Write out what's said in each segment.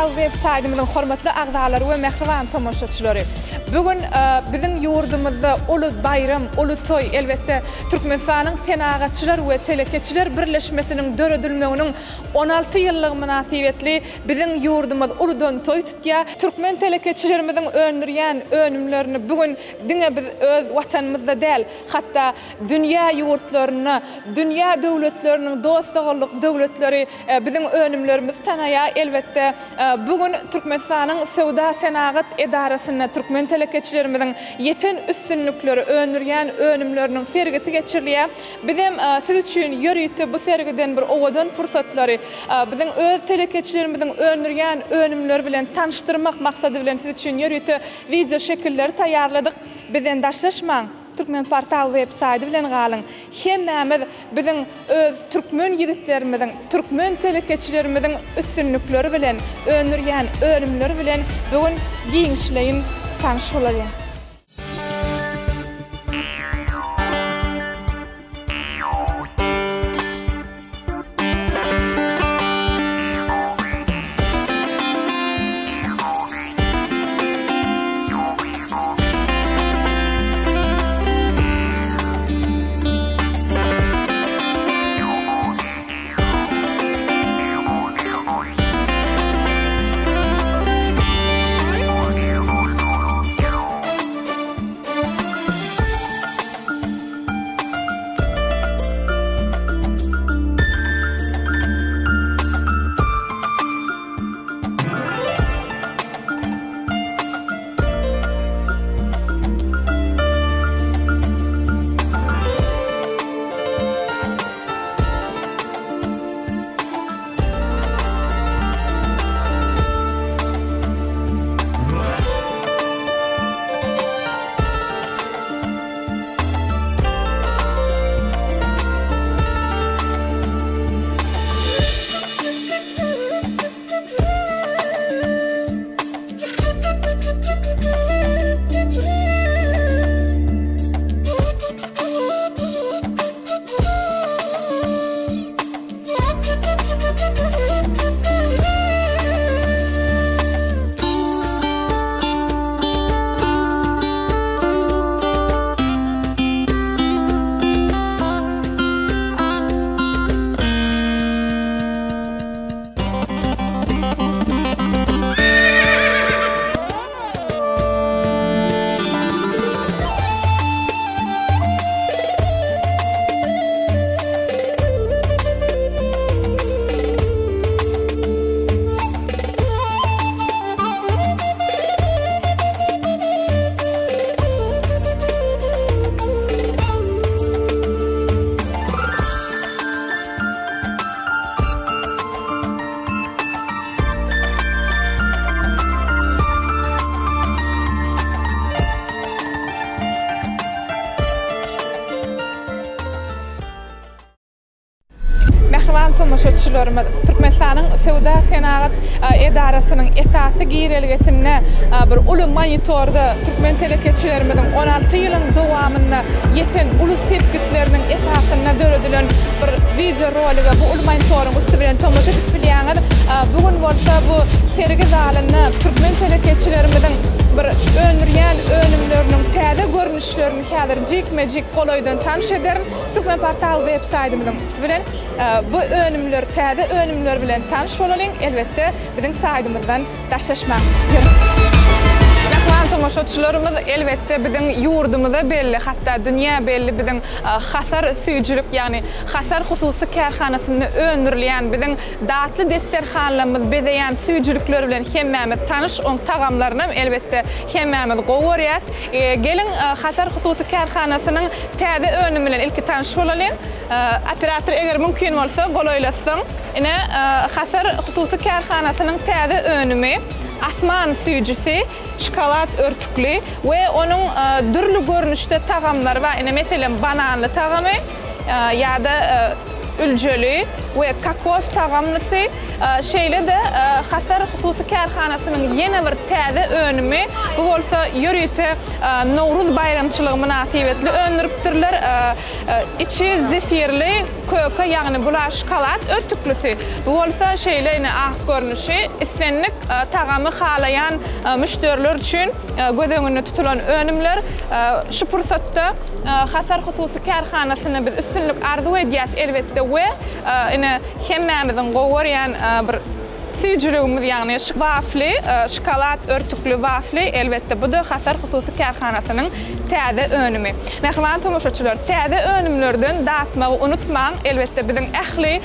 Portal web saytımızın hormatly agdaları we mehriban tomoşaçylary. Bugün bizim yurdumuzda ulu bayram, ulu toy elbette Türkmenistanyň senagaçylar we telekeçiler birleşmesiniň döredilmeginiň 16 ýyllyk münasibetli bizim yurdumuz uludan toy tutýar. Türkmen telekeçilerimiziň öňürýän önümlerini bugün diňe biz öz watanymyzda däl, hatda dünýä ýurtlaryny, dünýä döwletleriniň dostlyk döwletleri bizim önümlerimiz tanaya. Elbette bugün Türkmenistanyň Sowda Senagat Edarasyna Türkmen telekeçilerimizin yeten üstünlükleri öňürýän önümleriniň sergisi geçirilýär. Bizim siz üçin ýörüýte bu sergiden bir owadan fursatlary bizim öz telekeçilerimizin öňürýän önümleri bilen tanıştırmak maksady bilen siz üçin ýörüýte video şekilleri taýýarladyk. Bizen daşlaşmaň. Türkmen Portal web sayty bilen galyň. Hemmämiz bizim öz türkmen ýigitlerimizin, türkmen telekeçilerimizin üstünlükleri bilen, öňürýän önümleri bilen bugün giňişleýin tanış bolarlar. Tomoşaçylarymyz Türkmenistanyň Sowda Senagat Edarasynyň esasy giýerelgesine bir uly monitorda Türkmen telekeçilerimizin 16 ýylyň dowamyna yeten uly sepkitleriniň esasyna döredilen bir video roliga bu uly monitoryň üstünden tomoşa edip bilýäňiz. Bugün bolsa bu sergi zalyny Türkmen telekeçilerimizin bir öňürýän önümleriniň täze görnüşlerini häzir jikmejik golaýdan tanış ederim. Türkmen Portal web saytymyzyň bilen bu önümler, täze önümler bilen tanış bolalyň. Elbette bizim saytymyzdan daşlaşmak. Tomoşaçylarymyz elbette bizim ýurdumyzda belli, hatda dünýä belli bizim hasar süýjülük, ýani hasar hususy kärhanasyny öňürleýän bizim datly desterhanlarymyz bezeýän süýjülükler bilen hemmämiz tanış, oň tagamlaryny elbette hemmämiz gowurýas. Gelin hasar hususy kärhanasynyň täze önümi bilen ilki tanış bolalım. Operator eger mümkin bolsa golaýlasyn. Ine hasar hususy kärhanasynyň täze önümi asman süýjüsi, şokolad örtükli ve onun dürlü görünüşde tagamlar var. Mesela bananlı tagamy ya da ülceli ve kakos tağamlısı şeyle de Hasar Hususi Kärhanasının yeni bir täze önümü bu bolsa yürüte Novruz bayramçılığı münasibetli önürüpdirler. İçi zefirli köke yani bula şokolat örtüklüsü. Bu bolsa şeyle yine ak görünüşü isenlik tağamı halayan müşteriler için göz önüne tutulan önümler. Şu fırsatta Hasar Hususi Kärhanasını biz üstünlük arzu ediyaz elbette ve yine hemmemizin goğurayan bir süyücülüğümüz yani wafli, şokolat örtüklü wafli elbette bu da Hasar Hususi Kärhanasının täze önümü. Mehman tomoşaçılar, täze önümlerden dağıtmağı unutmayın. Elbette bizim ähli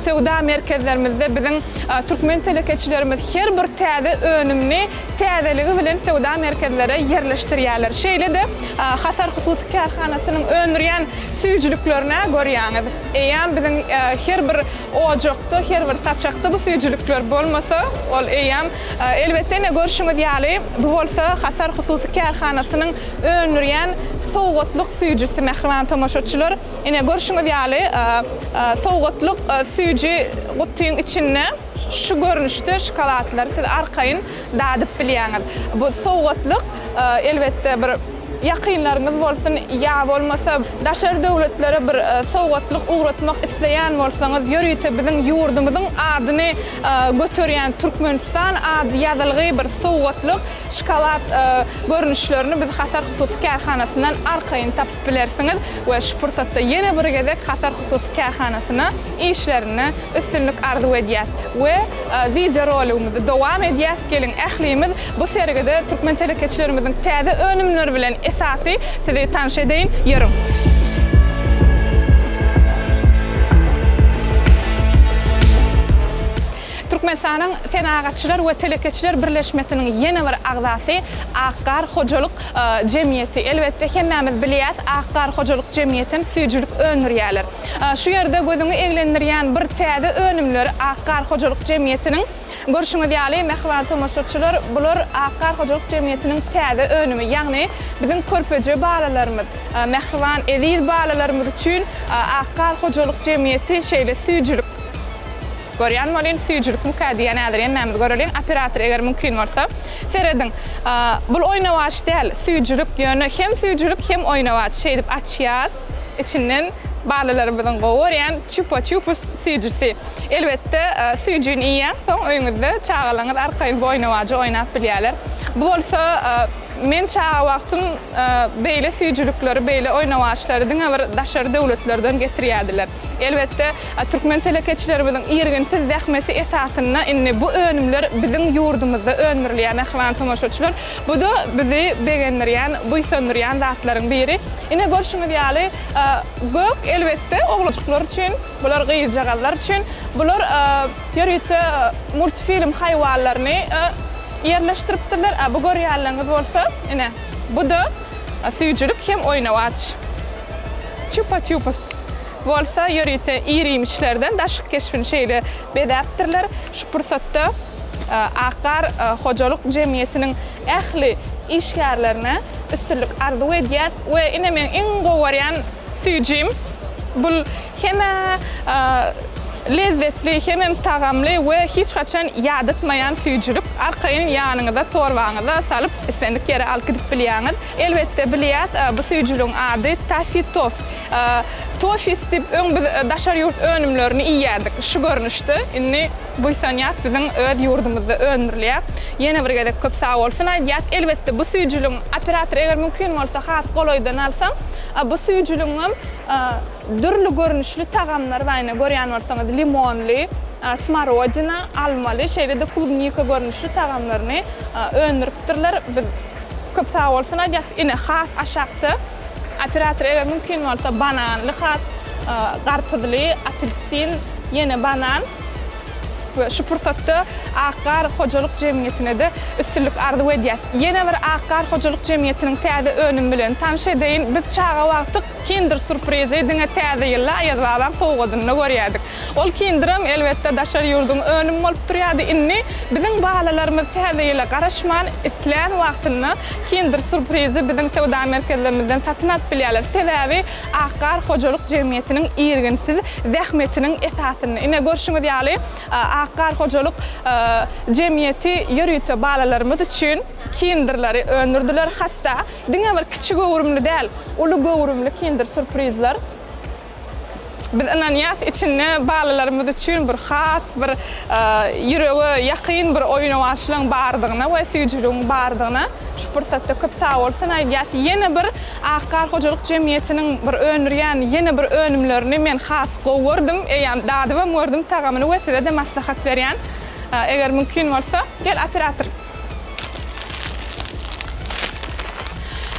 sevda merkezlerimizde bizim Türkmen telekeçilerimiz her bir täze önümünü täzeligi bilen sevda merkezlere yerleştirýärler. Şeýle de Hasar Hususi Kärhanasının öndürýän süýüjülüklerine görýäňiz. Eýem bizim her bir ojakda, her bir saçakda bu süýüjülükler bolmasa, ol eýem elbette ne görüşüňiz ýaly bu bolsa Hasar Hususi Kärhanasının öndürýän sowgatlyk süýüjüsi mehriban tomoşaçylar. Ine görüşüňiz ýaly sowgatlyk süýüji gutyň içinde şu görünüşde şokolatlar siz arkaýyn dadyp bilýäňiz. Bu sowgatlyk elbette bir yakınlarımız bolsun ya bolmasa daşar döwletlere bir sowgatlyk uğratmak isleýän bolsaňyz ýörüýte bizim ýurdumyzyň adyny götürýän Türkmenistan ady ýazylgy bir sowgatlyk şokolat görünüşlerini biz Hasar Hususi Kärhanasyndan arkaýyn tapyp bilersiňiz we şu fursatda ýene bir gezek Hasar Hususi Kärhanasyna işlerini üstünlük arzu edýäs we video rolumyzy dowam edýäs. Gelin ählimiz bu sergide Türkmen telekeçilerimiziň täze önümleri bilen esasy sizi tanış edeyim. Ýörüň. Türkmenistan'ın Senagatçılar ve Telekeçiler Birleşmesi'nin yeni bir agzasy Akkar Hojalyk Jemiyeti. Elbette hemmemiz bilýäs, Akkar Hojalyk Jemiyetiň süýjülük önürýärler. Şu ýerde gözüňi eglendirýän bir täze önümler Akkar Hojalyk Jemiyetiniň görüşüňiz ýaly mehriban tomoşaçylar, bular Akkar Hojalyk Jemiyetiniň täze önümi, ýagny bizim körpeje balalarymyz, mehriban eziz balalarymyz üçin Akkar Hojalyk Jemiyeti şeýle süýjülük görýän bolýan süýjülük mukaddiýany adrýan mämid görelin operator eger mümkin bolsa seredin. Bu oýnawaç däl, süýjülük ýöne hem süýjülük hem oýnawaç şeýdip açýar. İçinden balalarymyzyň gowurýan çupa-çupus süýjüsi. Elbette süýjüň iýen soň öýüňizde çağalaňyz arkaýyn oýnawaçy oýnap bilýärler. Bu bolsa men çağa wagtym beýle süýjülükleri, beýle oýnawaçlary diňe bir daşary döwletlerden getirýärdiler. Elbette Türkmen telekeçilerimizin ýerginsiz zähmeti esasyna inni bu önümler bizim ýurdumyzda öndürilýän mehriban tomoşaçylar. Bu da bizi begendirýän, buýsandyrýan zatlaryň biri. Ine görüşüňiz ýaly gök elbette oglajyklar üçin, bular gyýjagazlar üçin, bular ýörüýte multfilm haýwanlaryny yerleştiripdirler. Bu görýänligiňiz bolsa, ine bu da süýjülük hem oýnawaç. Çupa-çupus bolsa ýörüýte irimişlerden daşyk keşfini şeýle bedäpdirler. Şu fursatda Akkar Hojalyk Jemiyetiniň ähli işgärlerine üstünlük arzu edýäs we ine men iň gowurýan süýjim bu hem lezzetli, hem tagamly we hiç kaçan ýadatmaýan süýjülük. Arkaýyn ýanyňyza torbaňyza salyp isendik ýere alyp gidip bilýäňiz. Elbette bilýäs bu süýjülüň ady tafitof. Tofis dip daşar ýurt önümlerini iýerdik. Şu görnüşde inni buýsanýas biziň öz ýurdumyzda öndürilýär. Ýene bir gezek köp sag bolsun aýdýas. Elbette bu süýjülüň operator eger mümkin bolsa has goloýdan alsam, bu süýjülüň dürli görnüşli tagamlar baýna görýän bolsaňyz limonly, smarodina, almaly, şeýle de klubnika görnüşli tagamlaryny öndüripdirler. Köp sag bolsun aýdýas. Ine has aşakda operator eger mümkin bolsa bananly has, garpyzly, apelsin, ýene banan we şu pursatda Akkar Hojalyk Jemgyýetine de üstünlük ardy edýär. Ýene bir Akkar Hojalyk Jemgyýetiniň täze önüm bilen tanış edeýin. Biz çağa wagtyk kinder surprize diňe täze ýylla ýazbadan fogadyny görýärdik. Ol kindirim elbetde daşar ýurdun önüm bolup durýardy. Inni biziň balalarymyz täze ýylla garaşman itlen wagtyny kinder surprize biziň sowda merkezlerimizden satyn alyp bilýärler. Sebäbi Akkar Hojalyk Jemgyýetiniň ýerginsiz zähmetiniň esasyny. Ine görüşüňiz ýaly Akkar Hojalyk Jemgyýeti ýürüýte balalarymyz üçin kinderleri öndürdiler. Hatta diňe bir kiçik gowrumly däl, uly gowrumly kinder surprizler. Biz ananyas içinde balalarymyz üçin bir has, bir ýüregi ýakyn bir oýun başlaryň bardygyna we süýjüligiň bardygyna şu pursatda köp sag bolsun aýdýas. Ýene bir Akkar Hojalyk Jemgyýetiniň bir önürýän ýene bir önümlerini men has gowurdym, eýam dadybam gördüm tagamyny we size de maslahat berýän. Eger mümkin bolsa, gel operator.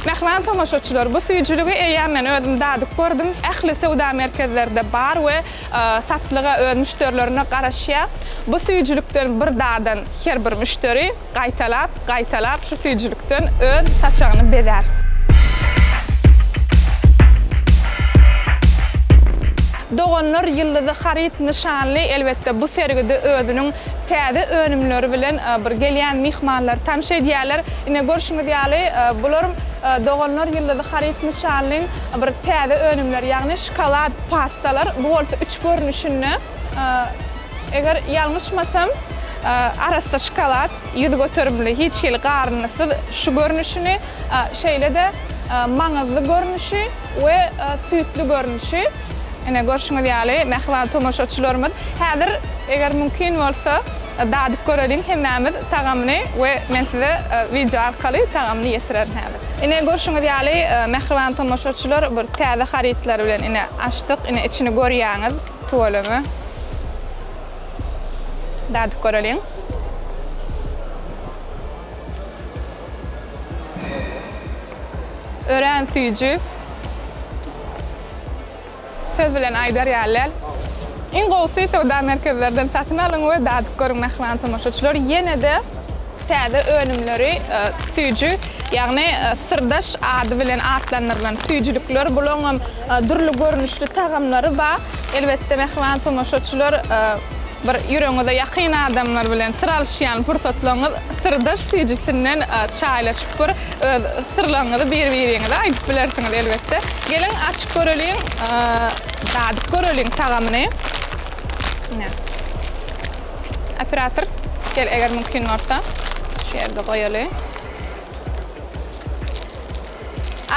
Mehman tomaşaçylar, bu süýjüligi eýam men özüm dadyp gördüm. Ähli sowda merkezlerde bar we satlyga öz müşterilerine garaşýar. Bu süýjülükden bir dadan her bir müşteri gaýtalap şu süýjülükden öz saçagyny bezer. Doganlar ýyldyzy harit nişanly elbetde bu sergide özüniň täze önümleri bilen bir gelýän mihmanlar tanış edýärler. Ine görüşüňiz ýaly bular Doganlar ýyldyzy harit nişanlyň bir täze önümleri, ýagny şokolad pastalar. Bu bolsa üç görnüşini eger ýalňyşmasam arasda şokolad, ýüz göterimli, hiç hili garnysyz şu görnüşini şeýle de maňyzly görnüşi we süýtli görnüşi. Ine görüşüňiz ýaly mehman tomaşaçylarymyz häzir eger mümkin bolsa dadyp görelim hemmemiz tagamyny we men size video arkaly tagamyny ýetirerim häzir. Ine görüşüňiz ýaly mehman tomaşaçylar bir täze haritler bilen ine açdyk, ine içini görýäňiz tuvalymy. Dadyp görelim. Ören süýjü söz bilen aýdar ýaly. Iň gowsy sowda merkezlerden satyn alyň we dadyp görüň mehman tomaşaçylar. Ýene de täze önümleri süýjü, ýagny sırdaş ady bilen atlanýan süýjülükler bulan durly görnüşli tagamlary bar. Elbetde mehman tomaşaçylar bir ýüregiňize ýakyn adamlar bilen sıralşýan pursatlaryňyz sırdaş süýjüsinden çaýlaşyp bir sırlaryňyzy bir-biriňize aýdyp bilersiňiz elbetde. Gelin açyk görelim, dadyp görelim tagamyny. Operator, gel eger mümkin bolsa şu ýerde goýaly.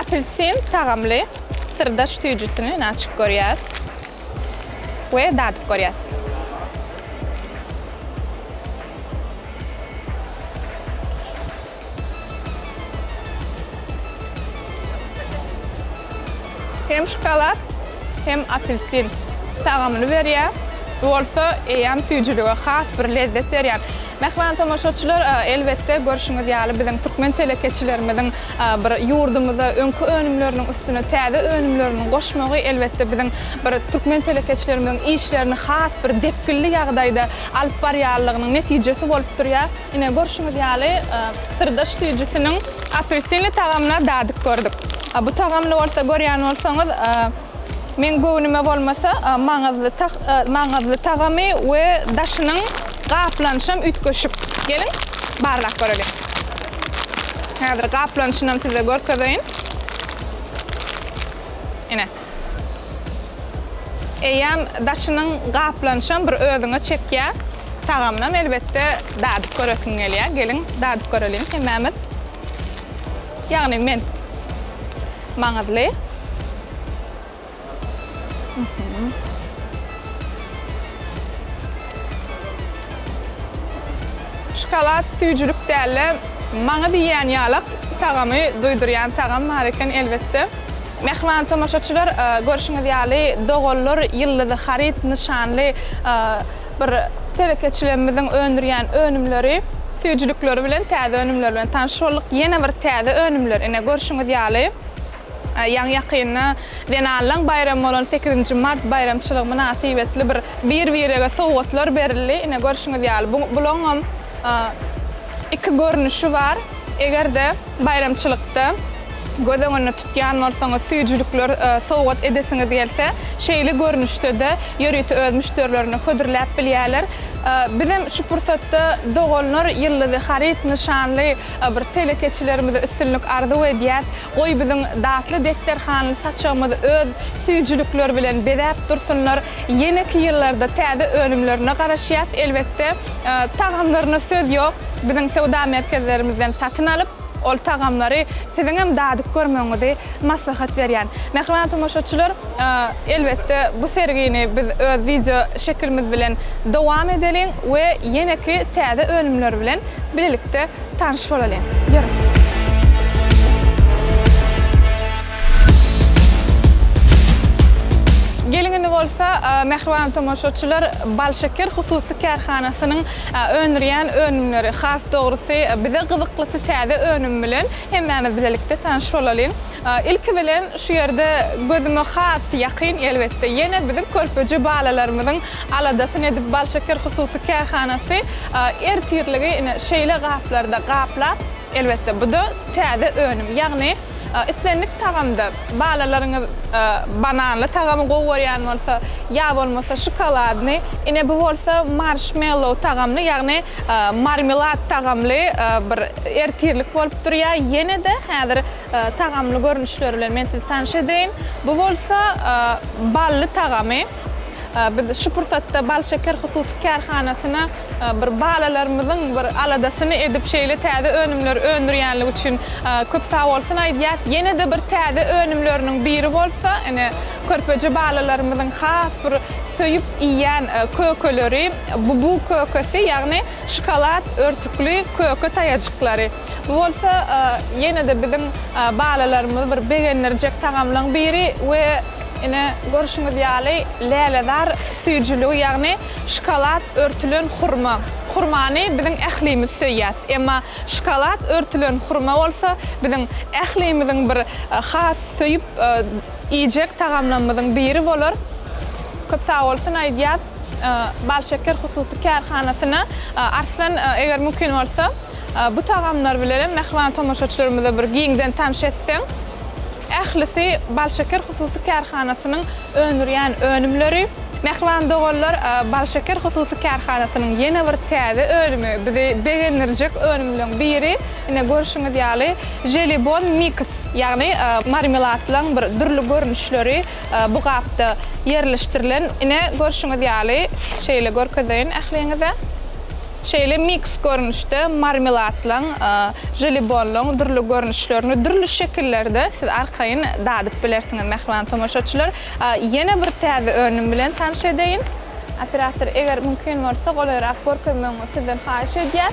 Apelsin tagamly sırdaş süýjüsini açyk görýäs we dadyp görýäs. Hem şokolad hem apelsin tagamyny berýär. Bolsa eýam süýjülige has bir lezzet berýär. Mehman tomaşaçylar elbetde görüşüňiz ýaly biziň türkmen telekeçilerimiziň bir ýurdumyza öňkü önümleriniň üstüne täze önümlerini goşmagy elbetde biziň bir türkmen telekeçilerimiziň işlerini has bir depkilli ýagdaýda alyp barýarlygynyň netijesi bolup durýar. Ine görüşüňiz ýaly sırdaş süýjüsiniň apelsinli tagamyna dadyp gördük. Bu tagamly bolsa görýän bolsaňyz men göwnüme bolmasa maňyzly tagamy we daşynyň gaplanyşam ütköşüp. Gelin barlak görelim. Häzir gaplanyşyny size görkezeýin. Ine. Eýam daşynyň gaplanyşam bir özüňe çekýär. Tagamyna elbetde dadyp göresiň gelýär. Gelin dadyp görelim hemmemiz. Ýagny men maňyzly şokolad süýjülük däle maňa diýen ýalyk tagamy duýdurýan tagam hareken elbetde. Mehman tomaşaçylar görüşüňiz ýaly doganlar ýyldyzy harit nişanly bir telekeçilerimiziň öndürýän önümleri süýjülükleri bilen täze önümler bilen tanış bolduk. Ýene bir täze önümler ine görüşüňiz ýaly Yan yakynna Denalan bayram bolan 8 mart bayramçylygy münasibetli bir-birige sowgatlar berildi. Ine görüşüňiz ýaly. Buloňam iki görnüşi bar. Egerde bayramçylykda gödöňüne tutýan bolsaňyz süýjülükler sowgat edesiňiz gelse, şeýle görnüşde de ýörüti öz müşterilerine ködürläp bilýärler. Bizim şu pursatda dogalnar ýylly harit nişanly bir telekeçilerimize üstünlük arzu edýär. Goý bizim datly dekterhanyny saçamyzy öz süýjülükler bilen bedäp dursunlar. Ýeneki ýyllarda täze önümlerine garaşýar. Elbetde tagamlaryna söz ýok. Bizim sowda merkezlerimizden satyn alyp ol tagamlary siziň hem dadyk görmeňizi maslahat berýän. Mehriban tomoşaçylar, elbetde bu sergini biz öz video şekilimiz bilen dowam edelim we ýeneki täze önümler bilen birlikde tanyşyp bolalım. Gelinginde bolsa mehriban tomoşaçylar Balşeker hususy karhanasynyň önürýän önümleri has dogrusy bize gyzykly täze önüm bilen hemmämiz birlikde tanyşyp bolalım. İlki bilen şu ýerde gözüme has ýakyn elbetde ýene bizim körpeji balalarymyzyň aladasyny edip Balşeker hususy karhanasy ertirligi şeýle gaplarda gaplap elbetde bu da täze önüm. Ýagny islenlik tagamda balalaryňyz bananly tagamy goýarýan bolsa, ýa bolmasa şokoladny, ine bu bolsa marshmallow tagamly, ýagny marmelad tagamly bir ertirlik bolup durýar. Ýene de häzir tagamly görnüşleri bilen men sizi tanış edeýin. Bu bolsa bally tagamy. Biz şu pursatda Balşeker hususy karhanasyna bir balalarymyzyň bir aladasyny edip şeýle täze önümler öndürýänligi üçin köp sag bolsun aýdýar. Ýene de bir täze önümleriniň biri bolsa, ene körpeji balalarymyzyň has bir söýüp iýen kökeleri, bu kökesi, ýagny şokolad örtükli köke taýajyklary. Bu bolsa ýene de biziň balalarymyz bir begenlerjek tagamlaryň biri we ine görüşüňiz ýaly läledar süýjüligi, ýagny şokolad örtülen hurma. Hurmany biziň ählimiz söýýär. Emma şokolad örtülen hurma bolsa biziň ählimizin bir has söýüp iýjek tagamlarymyzyň biri bolar. Köp sag bolsun aýdýar. Balşeker hususy karhanasyna arslan eger mümkin bolsa bu tagamlar bilen mehriban tomoşaçylarymyza bir giňden tanış etseň. Ählisi Balşeker hususy karhanasynyň önürýän önümleri. Mehriban dogallar Balşeker hususy karhanasynyň ýene bir täze önümi, bizi begenlerjek önümleriň biri, ine görüşüňiz ýaly jelibon mix, ýagny marmeladlaryň bir dürli görnüşleri bu gapda ýerleşdirilen. Ine görüşüňiz ýaly şeýle görkedeýin ähliňize. Şeýle mix görnüşde marmeladlaryň, jelibonlaryň dürli görnüşlerini dürli şekillerde siz arkaýyn dadyp bilersiňiz mehriban tomoşaçylar. Ýene bir täze önüm bilen tanış edeýin. Operator eger mümkin bolsa golarak görkezmeňizi sizden haýyş edýär.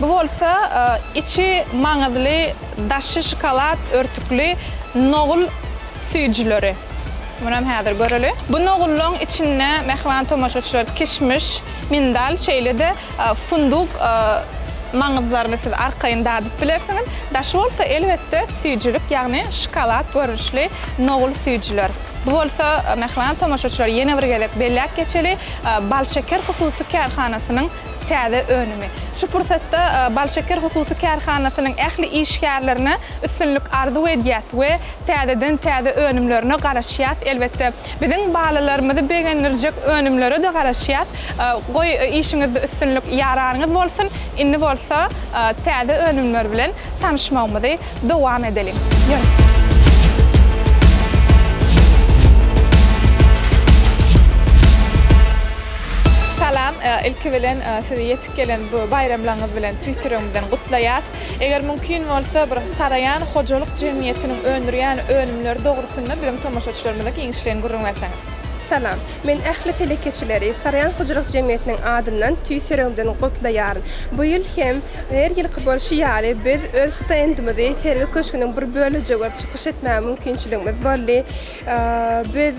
Bu bolsa içi maňyzly daşy şokolad örtükli nogul süýjüleri. Munam häzir göreli. Bu nogullyň içinde mehriban tomoşaçylar kişmiş, mindal şeýle de funduk maňyzlaryny siz arkaýyn dadyp bilersiňiz. Daşy bolsa elbetde süýjülük, ýagny şokolad görnüşli nogul süýjüler. Bu bolsa mehriban tomoşaçylar ýene bir gelek belläp geçeli Balşeker hususy karhanasynyň täze önümi. Şu pursatda Balşeker hususy karhanasynyň ähli işgärlerini üstünlük arzu edýär we täze önümlerine garaşýar. Elbetde biziň balalarymyzy begenlerjek önümlere de garaşýar. Goý işiňizde üstünlük ýararyňyz bolsun, indi bolsa täze önümler bilen tanışmagymyzy dowam edelim. Salam, ilki bilen sizi ýetip gelen bu bayramlaryňyz bilen tüýsüreňizden gutlaýar. Eger mümkin bolsa bir Sarayan hojalyk jemgyýetiniň öndürýän önümleri dogrusynda biziň tomoşaçylarymyza giňişlerini gurulmaýarsyňyz. Salam, men ähli telekeçileri Sarayan Hojalyk Jemgyýetiniň adyndan tüýsüreňizden gutlaýar. Bu ýyl hem her ýylky bolşy ýaly biz öz standymyzy Sergi köşküniň bir bölüjegi görüp çykyş etmäge mümkinçiligimiz boldy. Biz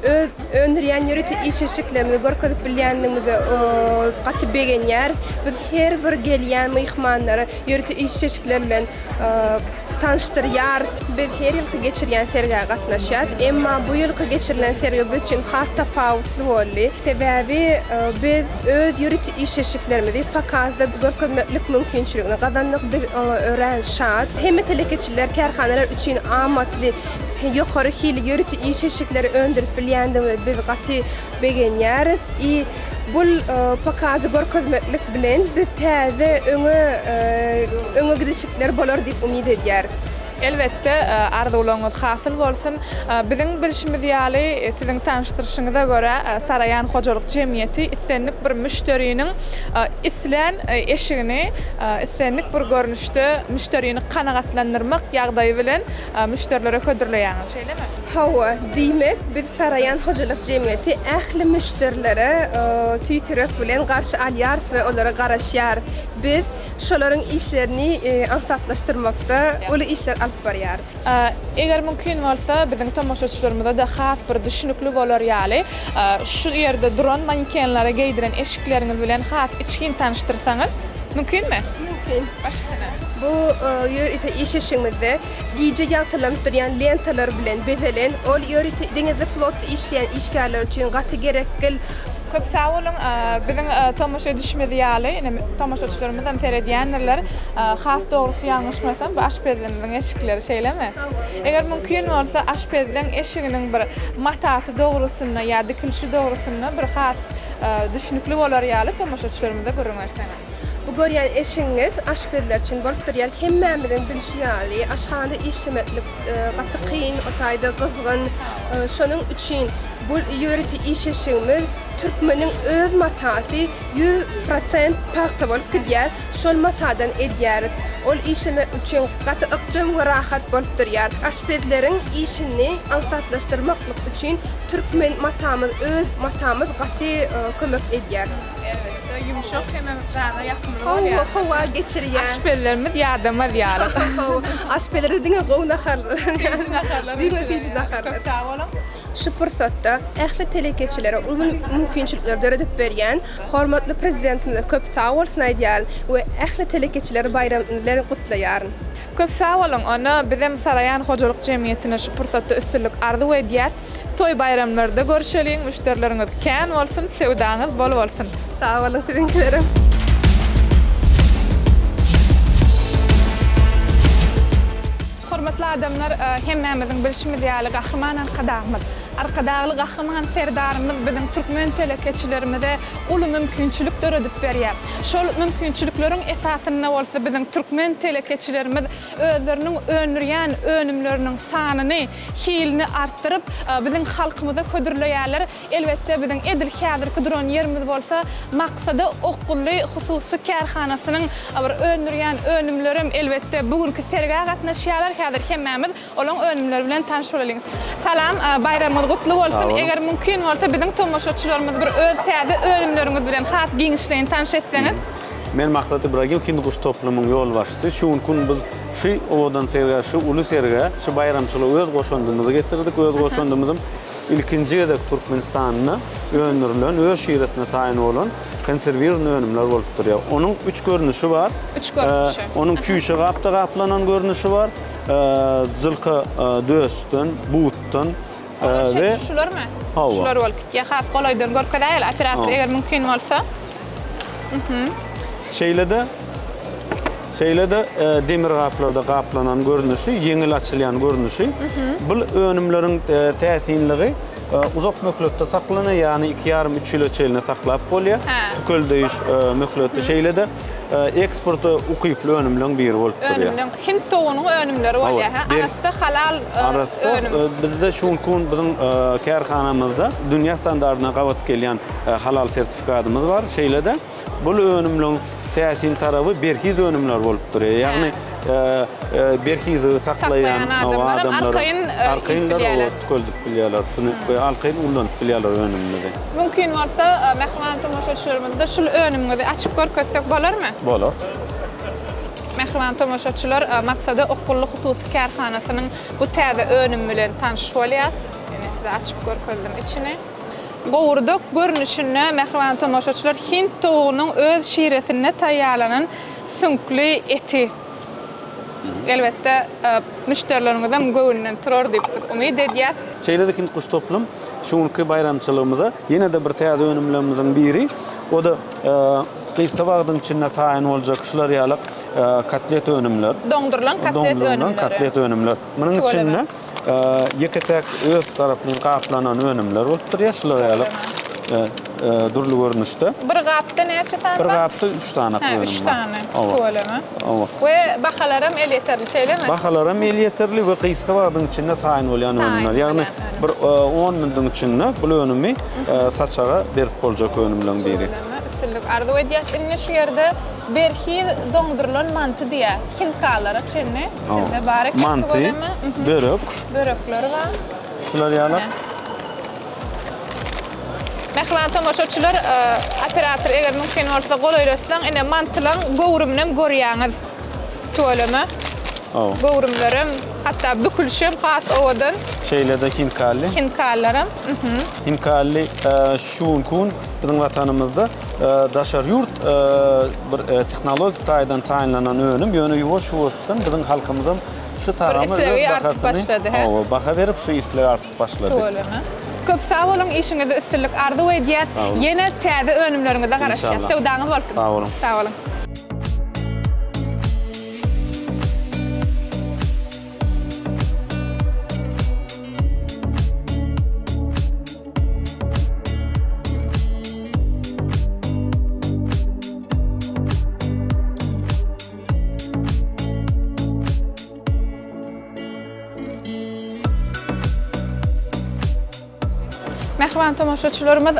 öz öndürýän ýöreti işeşiklerimizi görkezip bilýändigimizi gaty begenýär. Biz her bir gelýän myhmanlary ýöreti işeşikler bilen tanıştırýar. Biz her ýylky geçirýän serge gatnaşýar. Emma bu ýylky geçirilen serge bütün has tapawutly boldy. Sebäbi biz öz ýürüt işeşiklerimizi pakazda görkezmeklik mümkinçiligini gazandyk. Biz ören şat. Hemme telekeçiler kärhanalar üçin amatly ýokary hili ýürüt işeşikleri öndürip bilýändigi biz gaty begenýäris. Bu pakazı görkezmeklik bilen biz täze öňe gidişikler bolar diýip umyd edýär. Elbette arzuwlaryňyz hasyl bolsun. Biziň bilişimiz ýaly siziň tanıştyrşyňyza görä Sarayan Hojalyk Jemgyýeti islenlik bir müşteriniň islen eşigini islenlik bir görnüşde müşterini kanagatlandyrmak ýagdaýy bilen müşterilere ködürleýäňiz şeýlemi? Hawa, diýmek biz Sarayan Hojalyk Jemgyýeti ähli müşterilere tüýtürek bilen garşy alýar we olara garaşýar. Biz şolaryň işlerini ansatlaşdyrmakda uly işler alyp barýar. Eger mümkin bolsa biziň tamaşaçylarymyza da has bir düşünükli bolar ýaly. Şu ýerde duran mankenlere geýdiren eşikleriniz bilen has içkin tanıştyrsaňyz mümkinmi? Mümkin. Başlana. Bu ýörite işeşiňizde giýje ýagtylanıp durýan lentalar bilen bezelen, ol ýörite deňizde flot işleýän işgärler üçin gaty gerekli. Köp sağ olun. Biziň tamaşa edişimiz ýaly, tamaşaçylarymyzdan seredýänler has dogry ýalňyşmasam bu aşpezleriň eşikleri şeýlemi? Eger mümkin bolsa aşpezliň eşiginiň bir matasy dogrusyna ýa dikilşi dogrusyna bir has düşünükli bolar ýaly tamaşaçylarymyza görüňerseňiz. Bu görýän eşiňiz aşpezler üçin bolup durýar. Hemmemizin bilişi ýaly, aşhanda işlemeklik gaty kyn, otaýda gyzgyn. Şonuň üçin bu ýörüti işeşigimiz Türkmeniň öz matasy 100% paýta bolup kirýär. Şol matadan edýär. Ol işlemek üçin gaty ykjym we rahat bolup durýar. Aşpezleriň işini ansatlaşdyrmaklyk üçin Türkmen matamyz öz matamyz gaty kömek edýär. Yumuşak hemen jana ýakynlyk bolýar. Hawa geçirýär. Aşpezlerimiz ýardama diyalak. Aşpezleri diňe gownaharlar. Diňe sağ olun. Şu pursatda ähli telekeçilere mümkinçilikler döredip berýän hormatly prezidentimize köp sağ bolsun aýdýar we ähli telekeçiler bayramlaryny gutlaýar. Köp sağ olun. Ona bizim Sarayan Hojalyk Jemgyýetine şu pursatda üstünlük arzu edýär. Toy bayramlarda görüşelim, müşterileriniz kän bolsun, sewdaňyz bol bolsun. Sağ olun sizinkilerim. Hormatly adamlar, hemmemiziň bilişimiz ýaly gahrymanyň kadagymyz. Arkadagly gahryman serdarymyz biziň türkmen telekeçilerimize uly mümkinçilik döredip berýär. Şol mümkinçilikleriň esasyna bolsa biziň türkmen telekeçilerimiz özleriniň önürýän önümleriniň sanyny, hilini artdyryp biziň halkymyza ködürleýärler. Elbetde biziň edil häzirki duran ýerimiz bolsa maksady okully hususy kärhanasynyň bir önürýän önümlerim elbetde bugünkü serge gatnaşýarlar. Häzir hemmemiz olaň önümleri bilen tanyş bolaliňiz. Salam, bayram gutlu bolsun. Eger mümkin bolsa biziň tamaşaçylarymyz bir öz täze önümleriniz bilen has giňişlerini tanış etseňiz. Men maksat Ibrahim Hindukuş toplamyň ýol başçysy. Şu gün biz şu owadan serge, şu uly serge, şu bayramçylyk öz goşandymyzy getirdik. Öz goşandymyzyň ilkinji ýerde Türkmenistanyna önürilen, öz şiiresine taýin bolan konserwirli önümler bolup durýar. Onuň 3 görnüşi bar. 3 görnüşi. Onuň küýşi gapda gaplanan görnüşi bar. Zylky döşden, buutdan ve şularmy? Şular bolup gitýär. Has golaýdan görkezäýil operator eger mümkin bolsa. Şeýlede demir gaplarda gaplanan görnüşi, ýeňil açylýan görnüşi. Bu önümleriň täsinligi uzak möhletde saklanýar, ýani 2,5-3 ýyl çeline saklap bolýar. Tüköldeýiş möhletde şeýlede eksporty ukyply önümleň biri bolup durýar. Önümleň Hind towynyň önümleri bolýar. Arasy halal önüm. Bizde şu gün biziň kärhanamyzda dünýä standardyna gabat gelýän halal sertifikatymyz bar. Şeýlede bu önümleň täsin tarabı berkiz önümler bolup durýar. Ýagny berkizi saklayan adamlar arkayınlar tüköldik bilýärler. Şunu arkayın ulanyp bilýärler önümleri. Mümkin bolsa mehman tamaşaçylarymyzda şu önümleri açyp görkezsek bolarmy? Bolar. Mehman tamaşaçylar maksady okully hususy kärhanasynyň bu täze önüm bilen tanyş bolýar. Ýene size açyp görkezdim içini. Gowurduk görnüşine mehman tamaşaçylar Hind towynyň öz şiiresine taýýarlanan sünkli eti. elbette müşterilerimizden göğünden turur deyip umid edýär. Şeýledekin kuş toplum şuňky bayramçylygymyza ýene de bir täze önümlerimizden biri. O da Kıysabağdın içinde tayin olacak şular ýalyk katlet önümler. Dondurlan katlet önümler. Bunun içinde yeketek öz tarapyndan kaplanan önümler bolup durýar şular ýalyk. Durly görnüşde. Bir gapda näçe fan? Bir gapda 3 tane önüm. 3 tane. To'lama. Ve bahalaram el yeterli şeylemi? Bahalaram el yeterli ve Kıysabağdın içinde tayin bolýan önümler. Yani bir 10 mindiň içinde bu önümi saçaga berip boljak önümlerin biri. Arzu edýär inne şu ýerde berhi dondurlan mantı diye hinkalara çenne. Çenne barek mantı, börek. var. Şular ýalyk. Mehman tamaşaçylar, operator eger mümkin bolsa goýlaýsaň, ine mantylaň gowrumnem görýäňiz. To'lama. Gowrumlarym hatta bükülşüm has owadan. Şeýlede hinkallarym. Hinkalli şuň kun biziň watanymyzda daşar ýurt bir tehnologik taýdan taýinlanan önüm, ýöne ýuwaş-ýuwaşdan biziň halkymyzdan şu taramy baha berip şu isler artyp başlady. Köp sağ olun, işinize üstünlük arzu edýär. Ýene täze önümleriňizde garaşýar. Sewdaňyz bolsun. Sağ olun. Sağ olun. Mehman tamaşaçylarymyz,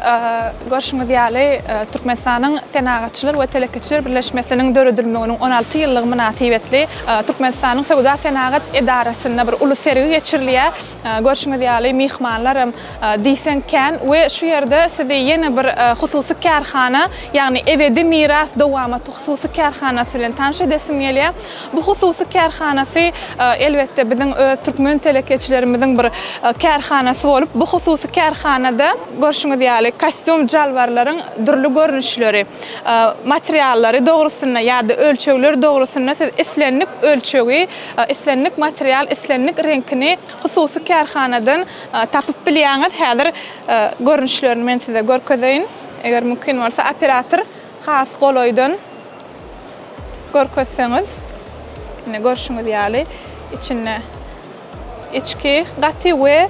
görüşüňiz ýaly Türkmenistanyň Senagatçylar we Telekeçiler Birleşmesiniň döredilmeginiň 16 ýyllygy münasibetli Türkmenistanyň Sowda Senagat Edarasynda bir uly sergi geçirilýär. Görüşüňiz ýaly mehmanlarym diýsenken we şu ýerde sizde ýene bir hususy karhana, ýagny ebedi miras dowamaty hususy karhanasy bilen tanış edesim gelýär. Bu hususy karhanasy elbetde biziň öz türkmen telekeçilerimiziň bir karhanasy bolup, bu hususy karhanada görüşüňiz ýaly kostyum jalwarlaryň dürli görnüşleri, materiallary dogrusyna ýa-da ölçegleri dogrusyna siz islenlik ölçegi, islenlik material, islenlik renkini hususy karhanadan tapyp bilýäňiz. Häzir görnüşlerini men size görkezeýin. Eger mümkin bolsa operator has goloýdan görkezseňiz. Ine görüşüňiz ýaly içinde içki gaty we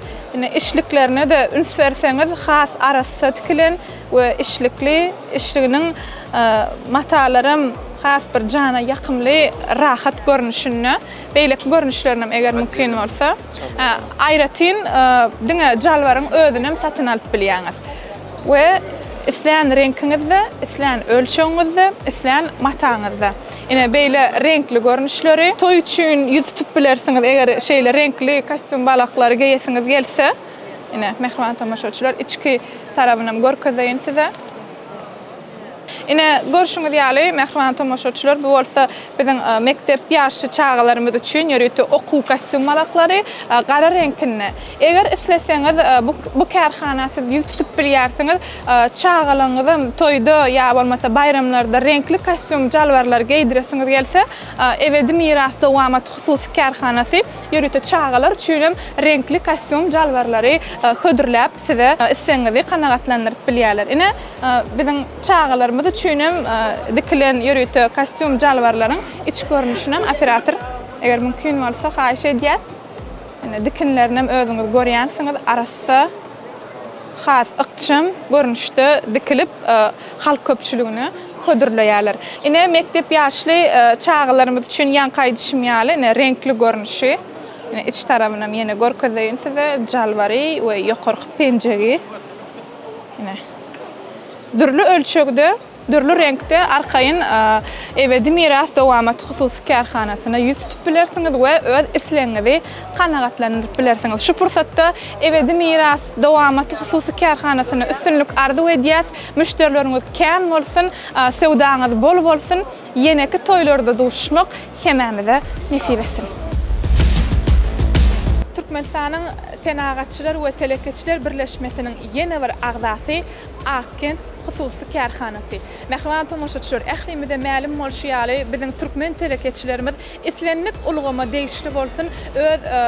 işliklerine de üns verseňiz has arasy tikilen we işliginiň matalarym has bir jana ýakymly rahat görnüşini, beýlek görnüşlerini eger mümkin bolsa aýratyn diňe jalwaryň özünem satyn alyp bilýäňiz. We isleýän renkiňizde, isleýän ölçegiňizde, isleýän mataňyzda. Ine beýle renkli görnüşleri toy üçin ýüz tutup bilersiňiz, eger şeýle renkli kostyum balaklary giýesiňiz gelse, ine mehman tamaşaçylar içki tarabynam görkezeýin size. Ine görüşüňiz ýaly mehman tamaşaçylar, bu bolsa biziň mektep ýaşy çağlarymyz üçin ýörüýti okuw kostyum balaklary gara renkinde. Eger isleseňiz bu karhanasy ýüz tutup bilýärsiňiz, çağalaryňyzda toýda ýa bolmasa bayramlarda renkli kostyum jalwarlar giydiresiňiz gelse, ebedi miras dowamaty hususy karhanasy ýörüýti çağalar üçin renkli kostyum jalwarlary hödürläp size isleňizi kanagatlandyryp bilýärler. Ine biziň çağalarymyz üçinem dikilen ýörüýti kostyum jalwarlaryň iç görnüşini operator eger mümkin bolsa haýyş edýär. Ine dikinlerinem özüňiz görýänsiňiz, arasy has ykçym görnüşde dikilip halk köpçüligini hödürleýärler. Ine mektep ýaşly çağlarymyz üçin ýankaýdyşym ýaly ine renkli görnüşi. Ine iç tarabynam ýene görkezeýin size jalwary we ýokarky penjegi. Ine dürli ölçegde, dürli renkde arkaýyn ebedi miras dowamaty hususy karhanasyna ýüz tutup bilersiňiz we öz isleňizi kanagatlandyryp bilersiňiz. Şu pursatda ebedi miras dowamaty hususy karhanasyna üstünlük arzu edýäs, müşterileriniz kän bolsun, sewdaňyz bol bolsun, ýeneki toýlarda duşmak hemmämize nesip etsin. Türkmenistanyň Senagatçylar we Telekeçiler Birleşmesiniň ýene bir agzasy Akken hususy kärhanasy. Mähriban tomoşaçylar, ählimide ma'lum bolşýaly biziň türkmen telekeçilerimiz islenip ulgama değişli bolsun,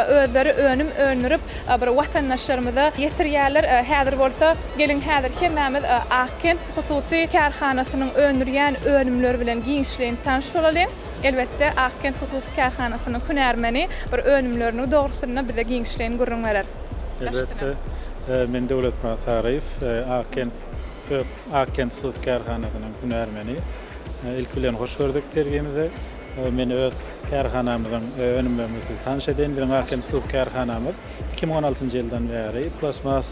özleri önüm önürüp bir watandaşlarymyza ýetirýärler. Häzir bolsa gelin häzir hemmämiz Akkent hususy kärhanasynyň önürýän önümleri bilen giňişlerini tanış bolalım. Elbette Akkent hususy kärhanasynyň hünärmeni bir önümlerini dogrusyna bize giňişlerini görüň berer. Elbette men Dowlat Sarif Akkent hususy kärhanasynyň hünärmeni. İlk bilen hoş gördük tergimize. Men öz kärhanamyzyň önümlerimizi tanış eden bilen Akkent hususy kärhanamyz 2016-njy ýyldan bäri plasmas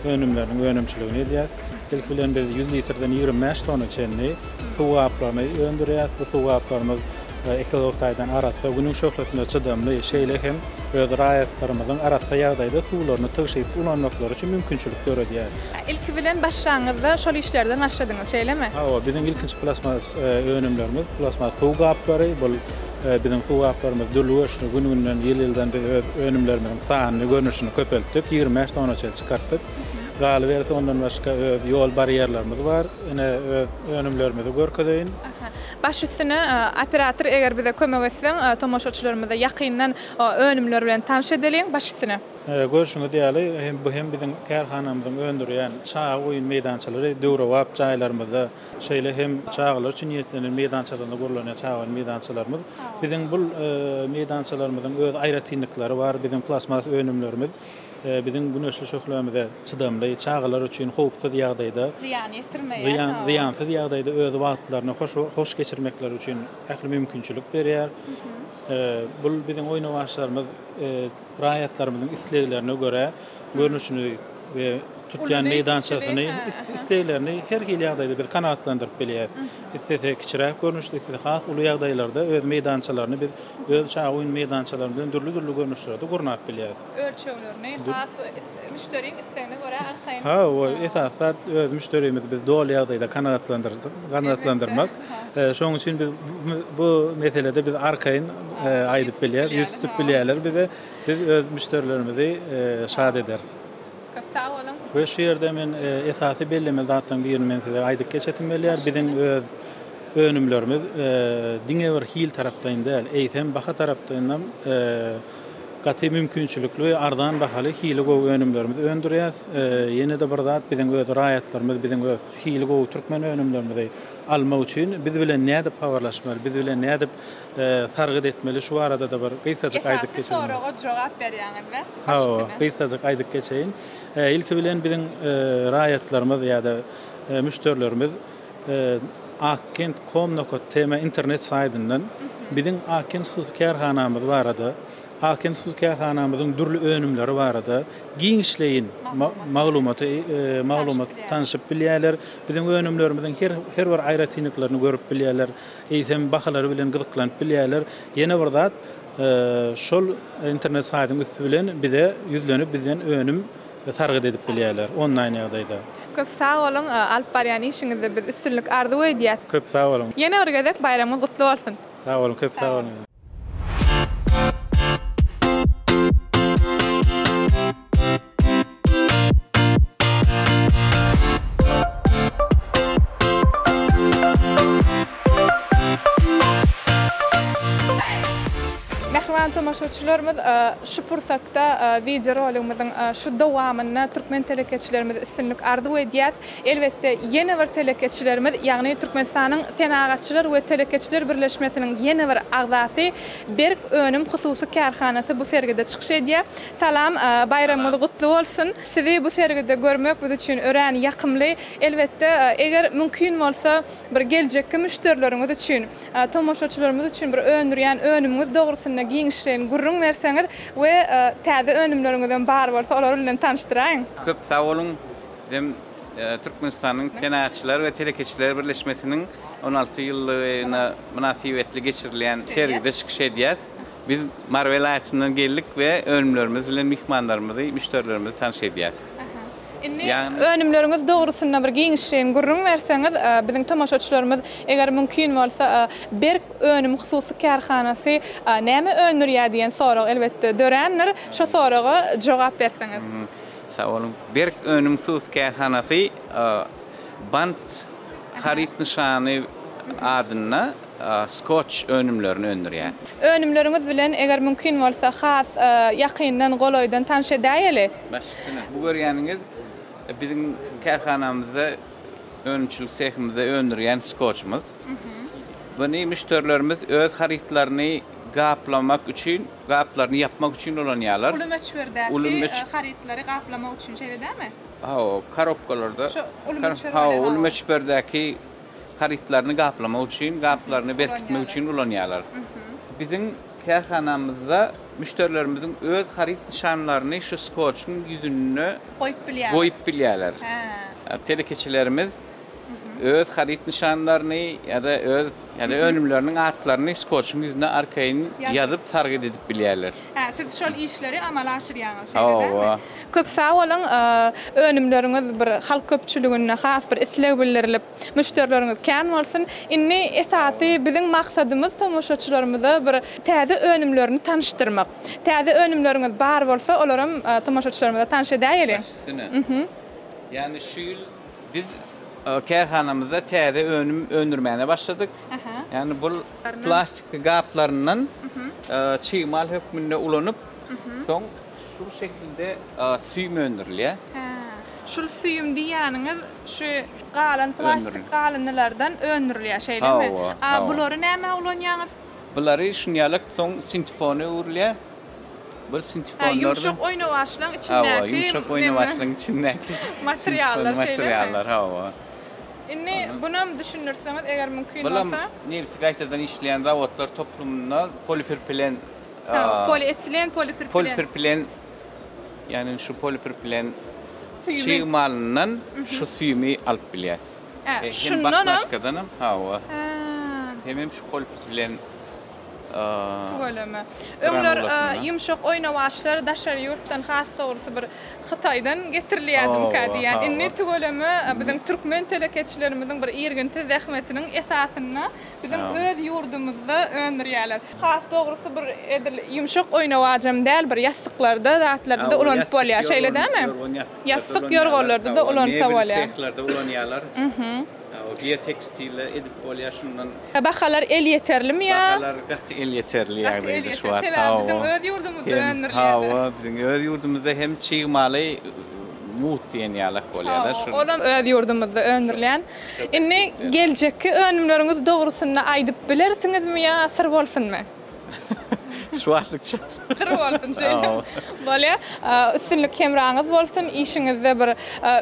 önümleriniň önümçiligini edýär. İlk bilen biz 100 litrden 25 tonna çenli suw aplaryny öndürýär. Bu suw aplarymyz ekologtaýdan arasy günüň şöhretine çydamly şeýle hem öz raýatlarymyzyň arasy ýagdaýda suwlaryny tygyşyp ulanmaklary üçin mümkinçilik görýär. İlk bilen başlangyzda şol işlerden başladyňyz, şeýlemi? Biziň ilkinji plasmas önümlerimiz plasmas suw gaplary, bu biziň suw gaplarymyz dürlüwüşni gününden ýyl-ýyldan önümlerimizin sanyny görnüşini köpeltip 25 tonna çykartdyk. Galy ondan başga ýol barýerlerimiz bar. Ene önümlerimizi görkedeýin. Baş üstüne operator eger bize kömek etsen tomoşaçylarymyza ýakyndan önümler bilen tanış edelim. Baş üstüne. Görüşüňiz ýaly hem biziň kärhanamyzyň öndürýän çağa oýun meýdançylary döwrewap jaýlarymyzda şeýle hem çağlar üçin ýetlenen meýdançylarynda gurulýan çağa oýun meýdançylarymyz. Biziň bu meýdançylarymyzyň öz aýratynlyklary bar. Biziň plasmas önümlerimiz biziň güneşli şöhlerimize çydamly çağlar üçin howpsuz ýagdaýda ziýansyz ýagdaýda öz wagtlaryny hoş geçirmekleri üçin ähli mümkinçilik berýär. Bu biziň oýnawaşlarymyz raýatlarymyzyň isleglerine göre görnüşini we tutýan meýdançasyny isleglerini her hili ýagdaýda bir kanatlandyryp bilýär. Istese kiçiräk görnüşli, istese has uly ýagdaýlarda öz meýdançalaryny biz öz çağa oýun meýdançalary bilen dürli görnüşlerde gurnap bilýär. Ölçeglerini has müşteriň islegine göre aýtaýyn. O esasat öz müşterimiz biz dol ýagdaýda kanatlandyrmak. Şoň üçin biz bu meselede biz arkaýyn aýdyp bilýär, ýetip bilýärler bize biz öz müşterilerimizi şad ederiz. Ve şu yerde men esasy belleme zatlaryň birini men size aýdyp geçetim biziň öz önümlerimiz diňe bir hil tarapdan däl, eýsem baha tarapdan gaty mümkinçilikli we ardan bahaly hili gowy önümlerimiz öndürýär. Ýene de bir zat biziň öz raýatlarymyz, biziň öz hili gowy türkmen önümlerimizi almak üçin biz bilen näde pawarlaşmaly, biz bilen näde sargyd etmeli. Şu arada da bir gysgaçyk aýdyp geçelim. Soraga jogap berýäňizmi? Gysgaçyk aýdyp geçeýin. İlki bilen biziň raýatlarymyz ýa-da müşterilerimiz Akkent.com.tm internet saýtyndan biziň Akkent hususy kärhanamyz barada. Akkent hususy kärhanamyzyň dürli önümleri barada giňişleýin maglumat tanışyp bilýärler. Biziň önümlerimiziň her bir aýratynlyklaryny görüp bilýärler. Eýsem bahalary bilen gyzyklanyp bilýärler. Ýene bir zat şol internet saýtynyň üstü bilen bize ýüzlenip bizden önüm sargyd edip bilýärler online ýagdaýda. Köp sağ olun, Alp Barýany işiňizde biz üstünlük arzuw edýär. Köp sağ olun. Ýene bir gezek bayramyňyz gutly bolsun. Sağ olun, köp sağ olun. Tomoşaçylarymyz şu pursatda video rolymyzyň şu dowamyna türkmen telekeçilerimiz üstünlük arzuw edýär. Elbette ýene bir telekeçilerimiz, ýagny Türkmenistanyň senagatçylar we telekeçiler birleşmesiniň ýene bir agzasy Berk Önüm hususy kärhanasy bu sergide çykyş edýär. Salam, bayramyňyz gutly bolsun. Sizi bu sergide görmek biz üçin ören ýakymly. Elbette eger mümkin bolsa bir geljekki müşterilerimiz üçin, tomoşaçylarymyz üçin bir öndürýän önümimiz dogrusyna giňişlerini gurrun berseňiz we täze önümleriňizden bar bolsa olar bilen tanışdyraň. Köp sağ olun. Bizim Türkmenistanyň senagatçylar we telekeçiler birleşmesiniň 16 ýyllygyna münasibetli geçirilýän sergide çykyş edýäs. Biz Marvel aýatyndan geldik we önümlerimiz bilen mihmanlarymyzy, müşterilerimizi tanış edýäs. Önümleriniz dogrusyna bir giňişlerini gurrun berseňiz, biziň tomoşaçylarymyz eger mümkin bolsa Berk Önüm hususy kärhanasy näme öndürýär diýen sorag elbette dörenler, şo soraga jogap berseňiz. Sağ olun. Berk Önüm hususy kärhanasy bant harit nişanı adına Scotch önümlerini öndürýär. Önümlerimiz bilen eger mümkin bolsa has ýakyndan golaýdan tanış edäýeli. Başyna bu görýäniňiz bizim kärhanamyzda önümçülük sehimizde öndürýän Scotch'myz. Bunu müşterilerimiz öz haritlaryny gaplamak üçin, gaplaryny yapmak üçin ulanýarlar. Ulummeçberdäki haritlary gaplamak üçin şeýle dämi? Karopkalarda. Ulummeçberdäki haritlaryny gaplamak üçin, gaplaryny berkitmek üçin ulanýarlar. Bizim kärhanamyzda müşterilerimizin öz harit nişanlaryny şu Scotch'un ýüzüne goýup bilýärler. Telekeçilerimiz öz harit nişanlaryny ýa-da önümleriniň atlaryny Scotch'un ýüzüne arkaýyn ýazyp sargyd edip bilýärler. Siz şol işleri amal aşyrýaňyz şeýle. Köp sag bolan, önümleriniz bir halk köpçüligine has bir isleg bildirilip, müşterileriniz kän bolsun. Inni esasy bizim maksadymyz tomoşaçylarymyza bir täze önümlerini tanıştyrmak. Täze önümleriniz bar bolsa, olaram tomoşaçylarymyza tanış edäýeli. Yani şu ýyl biz kärhanamyzda täze öndürmäne başladyk. Yani bu plastik gaplaryndan çyğmal hökmünde ulanyp, soň şu şekilde süýüm öndürilýär. Şul süýüm diýäniňiz şu galan plastik galanlardan öndürilýär şeýlemi? Bulary näme ulanýaňyz? Bulary şunýalyk soň sintifony urilýär. Bu sintifonlarda yumşak oynawaşlaryň içindäki yumşak oynawaşlaryň içindäki materiallar şeýle. Materiallar Inni bunu düşünürseňiz eger mümkin bolsa, neftigaýtadan işleýän zawodlar toplumuna polipropilen, polipropilen, yani şu polipropilen çyğmalından şu süýümi alyp bilýäs. Şundan başgadanam, hem şu polipropilen tugolama. Öňler yumşak oynawaşlar daşary ýurtdan hassa bolsa bir Hytaýdan getirilýärdim kadiýan. Inni tugolama bizim türkmen telekeçilerimiziň bir ýerginsiz zähmetiniň esasyna bizim öz ýurdumyzda öndürýärler. Has dogrusy bir edil yumşak oynawajam däl bir ýastyklarda, zatlarda da ulanyp bolýar şeýle dämi? Ýastyk ýorgonlarda da ulansa bolýar. Ýastykllarda ulanýarlar. Biotekstil edip bolýar şundan. Bahalar el yeterlimi ýa? Bahalar gaty el yeterli ýagdaýda şu wagt. Bizim öz ýurdumyzda öndürýärler. Bizim öz ýurdumyzda hem çyğmaly mut diýen ýalyk bolýar. Olam öz ýurdumyzda öndürilýän. Inni geljekki önümleriňiz dogrusyna aýdyp bilersiňizmi ýa sir bolsunmy? Şu wagtlyk sir bolsun şeýle. Bolýar, üstünlük kemraňyz bolsun, işiňizde bir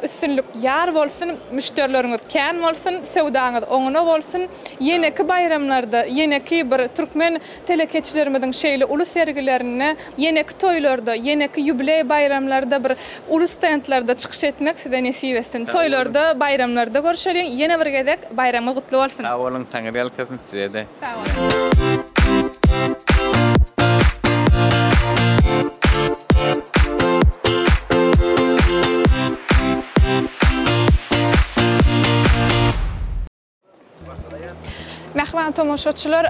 üstünlük ýar bolsun, müşterileriniz kän bolsun, sewdaňyz oňuna bolsun. Ýeneki bayramlarda, ýeneki bir türkmen telekeçilerimiziň şeýle ulus sergilerini, ýeneki toýlarda, ýeneki ýubiley bayramlarda bir ulus standlarda çykyş etmek size nesip etsin. Toýlarda, bayramlarda görüşelim. Ýene bir gezek bayramy gutly bolsun. Sag bolun, taňry ýalkasyn size-de. Sag bolun. Mehman tomoşaçylar,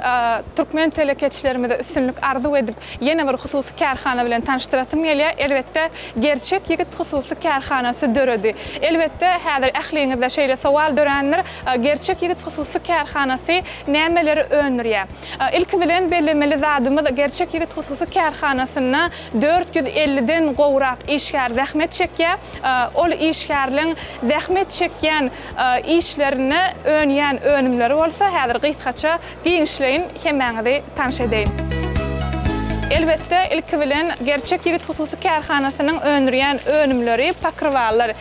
türkmen telekeçilerimize üstünlük arzu edip ýene bir hususy kärhana bilen tanıştyrasym gelýär. Elbetde gerçek ýigit hususy kärhanasy döredi. Elbetde häzir ähliňizde şeýle sowal dörenler, gerçek ýigit hususy kärhanasy nämeleri öndürýär? Ilki bilen bellemeli zadymyz gerçek ýigit hususy kärhanasyna 450den gowrak işgär zähmet çekýär. Ol işgärliň zähmet çekýän işlerini önýän önümleri bolsa, häzir gysgaça giňişleýin hemäňizi tanış edeyim. Elbette ilki bilen gerçek ýigit hususy kärhanasynyň öndürýän önümleri pakrywalar.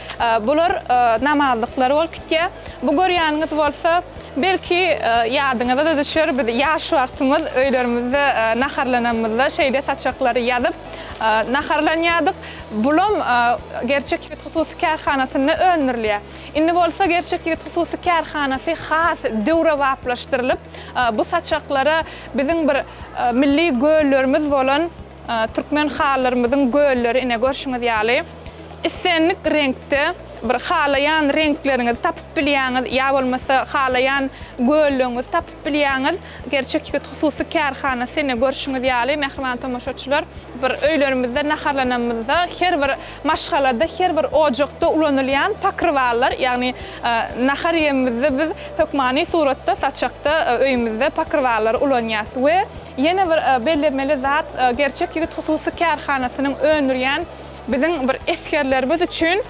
Bular namazlyklary bolup gitýär. Bu görýäniňiz bolsa, belki ýadyňyza da düşer, biz ýaş wagtymyz öýlerimizde naharlanamyzda şeýle saçaklary ýazyp naharlanýardyk. Bulam gerçek ýigit hususy kärhanasyny öndürýär. Indi bolsa gerçek ýigit hususy kärhanasy has döwre waplaşdyrylyp, bu saçaklara bizim bir milli göýlerimiz bolan türkmen hallarymyzyň göýleri ine görşüňiz ýaly. Isenlik renkde bir halayan renkleriniz tapıp bilýäňiz, ýa bolmasa halayan göllüňiz tapıp bilýäňiz, gerçekki hususy kärhanasyny görüşiňiz ýaly mehriban tomoşaçylar, bir öýlerimizde naharlanamyzda her bir maşgalada, her bir ojakda ulanylýan pakyrwallar, ýagny nahar ýemizde biz hökmany suratda saçakda öýümizde pakyrwallar ulanýas we ýene bir bellemeli zat gerçekki hususy kärhanasynyň öňürýän bizim bir eskerlerimiz üçin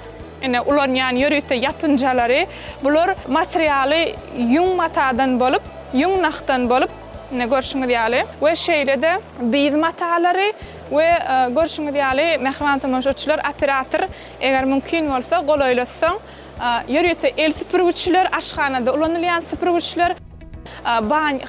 ulanýan ýörüýte yapınjalary bular materialy ýung matadan bolup, ýung nahtan bolup görüşiňiz ýaly we şeýle-de biz matalary we görüşiňiz ýaly mehriban tomoşaçylar operator eger mümkin bolsa golaylasaň ýörüýte el süpürgüçiler aşhanada ulanylýan süpürgüçiler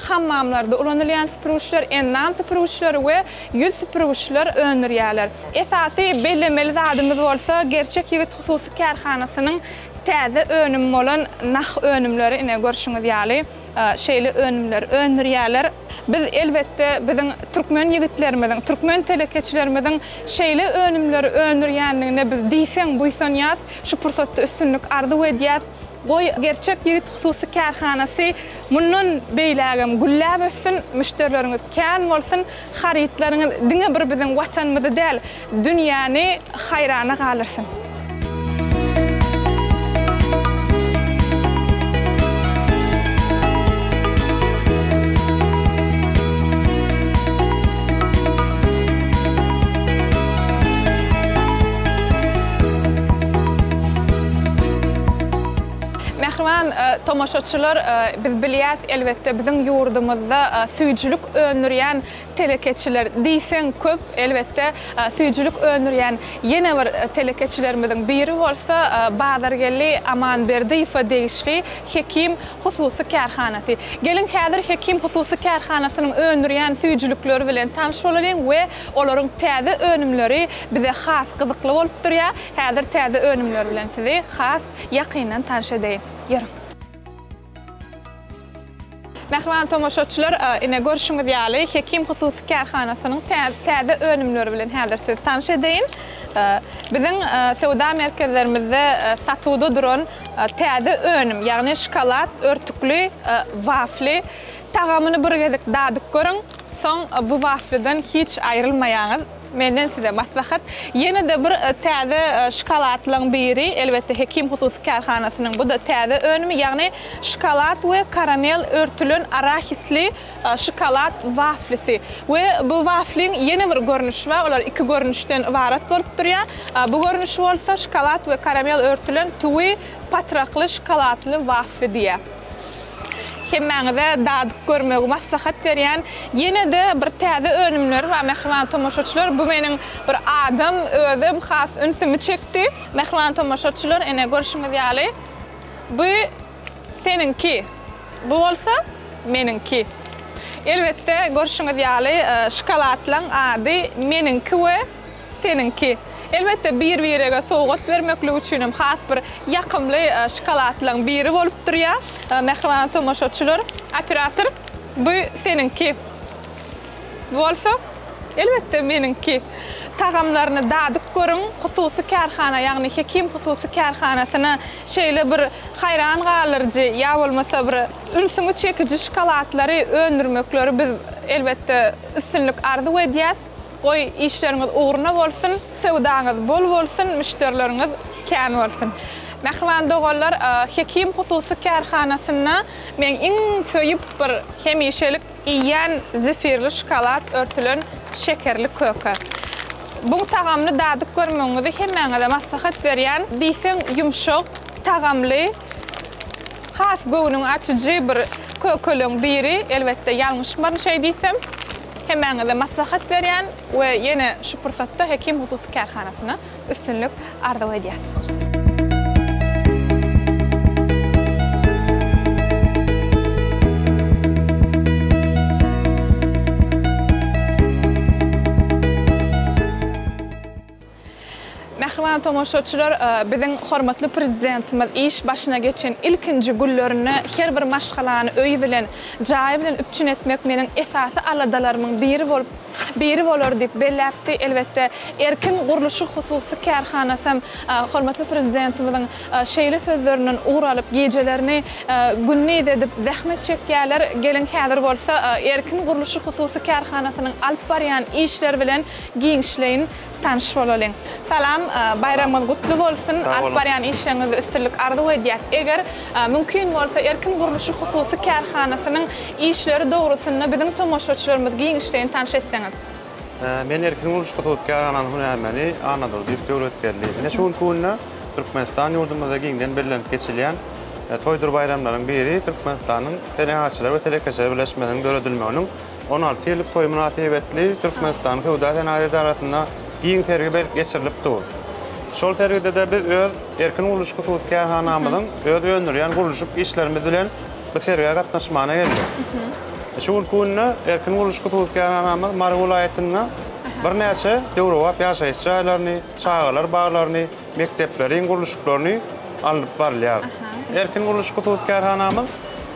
hammamlarda ulanylýan süpürgüçiler, ennam süpürgüçiler we ýüz süpürgüçiler öňürýärler. Esasy bellemeli zadymy bolsa gerçek ýigit hususy kärhanasynyň täze önüm bolan nah önümleri ine görüşiňiz ýaly şeýle önümler öňürýärler. Biz elbetde biziň türkmen ýigitlerimiziň, türkmen telekeçilerimiziň şeýle önümleri öňürýänligine biz diýseň buýsan ýaz, şu pursatda üstünlük arzu edýäs. Goy gerçek ýigit hususy kärhanasy mundan beýlägem güllä bolsun, müşterileriniz kän bolsun, haritlaryňyz diňe bir biziň watanymyzda däl, dünýäni hayrana galyrsyn. Mehriban tomoşaçylar, biz bilýäs elbetde biziň ýurdumyzda süýjülük öňürýän telekeçiler diýsen köp, elbetde süýjülük öňürýän ýene bir telekeçilerimiziň biri bolsa Bazargelli Amanberdiýew diýişli hekim hususy kärhanasy. Gelin häzir hekim hususy kärhanasynyň öňürýän süýjülükleri bilen tanyş bolalım we olaryň täze önümleri bize has gyzykly bolup durýar. Häzir täze önümler bilen sizi has ýakynan tanyş edeyim. Ýerim. Mehriban tomoşaçylar, ine görüşiňiz ýaly hekim hususy kärhanasynyň täze önümleri bilen häzir sizi tanyş edeyim. Biziň sowda merkezlerimizde satywda duran täze önüm, ýagny şokolad, örtükli, wafli tagamyny bir gezek dadyk görüň. Soň bu waflydan hiç aýrylmaýaňyz. Menden size maslahat. Yine de bir täze şokoladlaryň biri, elbette hekim hususy kärhanasynyň bu da täze önümi, ýagny şokolad we karamel örtülen arahisli şokolad waflisi. We bu waflyň ýene bir görnüşi bar, olar iki görnüşden ibarat bolup durýar. Bu görnüşi bolsa şokolad we karamel örtülen tuwy patrakly şokoladly wafli diýär. Hemmäňize dadyk görmegi maslahat berýän ýene de bir täze önümler we mehriban tomoşaçylar, bu meniň bir adam özüm has ünsümi çekdi. Mehriban tomoşaçylar, ene görüşiňiz ýaly. Bu seninki. Bu bolsa meninki. Elbetde görüşiňiz ýaly şokoladlaryň ady meninki we seninki. Elbette bir-birige sowgat bermeklik üçin has bir ýakymly şokoladlaryň biri bolup durýar. Mehriban tomoşaçylar, operator, bu seninki. Bolsa, elbette meninki. Tagamlaryny dadyk görüň, hususy kärhana, ýagny hekim hususy kärhanasyna şeýle bir hayran galyrjy, ýa bolmasa bir ünsüňi çekiji şokoladlary öňürmekleri biz elbette üstünlük arzu edýäs. Oy işleriniz uğruna bolsun, sewdaňyz bol bolsun, müşterileriniz kän bolsun. Mehriban dogallar, hekim hususy kärhanasyna men iň söýüp bir hemişelik iýen zefirli şokolad örtülen şekerli köke. Bu tagamny dadyk görmeňizi hemmäňize maslahat berýän, diýsen ýumşak, tagamly, has göwnüň açyjy bir kökeleň biri, elbette ýalňyşmar şey diýsem, hemmäňize maslahat berýän we ýene şu pursatda hekim hususy kärhanasyna üstünlük arzu edýär. Mehriban tomoşaçylar, biziň hormatly prezidentimiz iş başyna geçen ilkinji günlerini her bir maşgalany öýü bilen, jaý bilen üpçün etmek meniň esasy aladalarymyň biri bolup biri bolar dip belläpdi. Elbette erkin guruluşy hususy kärhanasam hormatly prezidentimizin şeýle sözlerinden uğralyp gejelerini günni edip zähmet çekýärler. Gelin häzir bolsa erkin guruluşy hususy kärhanasynyň alyp barýan işler bilen giňişleýin tanış bolalım. Salam, bayramınız kutlu bolsun. Alyp barýan işleriniz üstünlük arzu edýär. Eger mümkin bolsa erkin guruluşy hususy kärhanasynyň işleri dogrusunda bizim tomoşaçylarymyz giňişleýin tanış etseňiz. Men erkin guruluşy hususy kärhananyň hünärmeni Anadolu Diýip Döwletberliğine şol kunna Türkmenistan ýurdumyzda giňden bellenip geçilýän toýdur bayramlaryň biri Türkmenistanyň Telehaçylar we Telekeçiler Birleşmesiniň döredilmeginiň 16 ýyllyk toý münasibetli Türkmenistan Howda Senaty tarapyndan giň tergibe geçirilip dur. Şol tergide de biz öz erkin guruluşy hususy kärhanamyzyň öz öňürýän guruluşyk işlerimiz bilen bu tergide gatnaşmana geldi. Şol kunna erkin guruluşy hususy kärhanamyz Mar welaýatyna bir näçe döwrewap ýaşaýyş jaýlaryny, çağlar baglaryny, mektepleriň guruluşyklaryny alyp barýar. Erkin guruluşy hususy kärhanamyz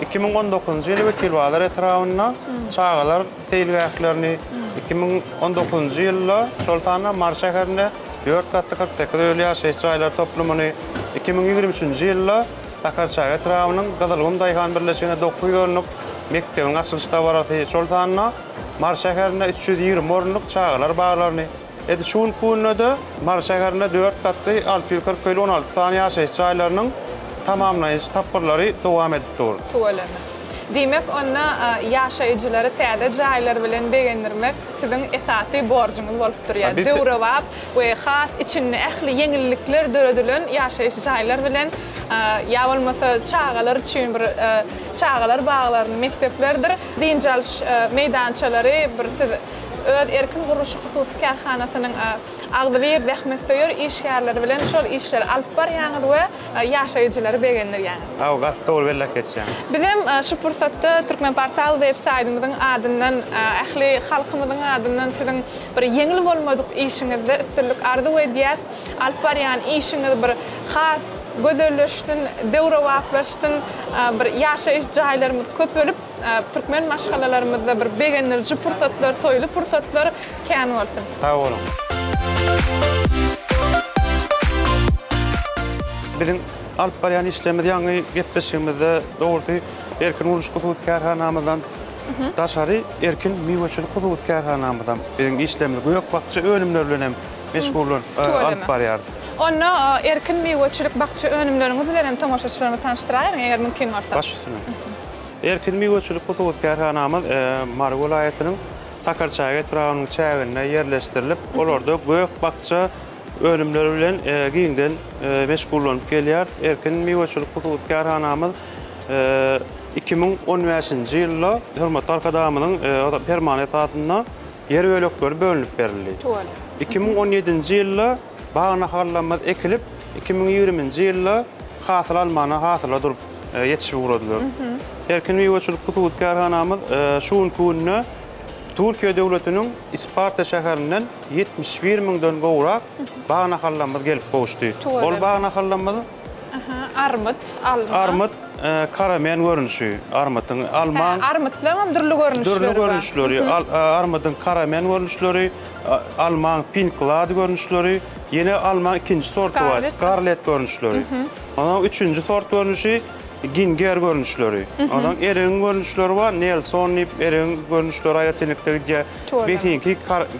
2019-njy ýyly wekil wagtlar etrawyna çağlar teýilgäklerini 2019-njy ýylda Şoltana Mar şäherinde 4 gatly 48 öýle ýaşaýyş jaýlar toplumyny 2023-njy ýylda Takar şäher etrawynyň Gazalgym daýhan birleşigine 9 ýollyk mektebiň açylyş tabarasy Şoltana Mar şäherinde 320 orunlyk çağlar baglaryny şol kunna Mar şäherinde 4 gatly 640 16 sany ýaşaýyş jaýlarynyň tamamlaýyş tapgyrlary dowam edip dur. Demek onna ýaşaýjylary täze jaýlar bilen begendirmek siziň esasy borjyňyz bolup durýar. Döwrewap we has içinde ähli ýeňillikler döredilen ýaşaýyş jaýlar bilen ýa bolmasa çağlar üçin bir çağlar baglaryny mekteplerdir. Diňjalş meýdançalary bir siz öz erkin guruluşy hususy kärhanasynyň agdyber zähmet söýür işgärleri bilen şol işleri alyp barýaňyz we ýaşaýjylary begendirýär. Gat dol bellek geçýär. Bizim şu pursatda Türkmen Portal websaytymyzyň adyndan ähli halkymyzyň adyndan siziň bir ýeňil bolmadyk işiňizde üstünlük arzu edýär. Alyp barýan işiňiz bir has gözelleşdin, döwrewaplaşdyn, bir ýaşaýyş jaýlarymyz köp bölüp Türkmen maşgalalarymyzda bir begendirji pursatlar, toýly pursatlar kän bolsun. Sag bolun. Bizim alyp barýan işlerimiz ýaňy gepleşigimizde dogry erkin guruluşy hususy kärhanamyzdan daşary erkin meýweçilik hususy kärhanamyzdan bilen işlerimiz göýök bakça önümler bilen meşgul alyp barýar. Onda erkin meýweçilik bakça önümleriňiz bilen tomoşaçylarymyz tanıştyraymy eger mümkin bolsa. Başysyna. Erkin meýweçilik hususy kärhanamyz Mar welaýatynyň Takar şäher etrawynyň çägine ýerleşdirilip, olarda göýök bakça önümleri bilen giňden meşgullanyp gelýär. Erkin meýweçilik hususy kärhanamyz 2015-nji ýylda hormatly arkadaşymyň permanent hatynda ýer bölekleri bölünip berildi. 2017-nji ýylda bagna hallanmaz ekilip 2020-nji ýylda hasyl almana hasyla durup ýetişip uğradylar. Erkin meýweçilik hususy kärhanamyz şol kunna Türkiýe döwletiniň Isparta şäherinden 71 000-den gowrak bagna hallanmaz gelip goşdy. Ol bagna hallanmaz armut, karamen görünüşi, armutun alman armut bilen dürlü görünüşleri. Armutun karamen görünüşleri, alman pinklad görünüşleri, ýene alman ikinji sortu var, scarlet görünüşleri. Ondan üçüncü sort görünüşi Ginger görünüşleri. Ondan erin görünüşleri var, Nelson erin görünüşleri aýatenlikde bekinki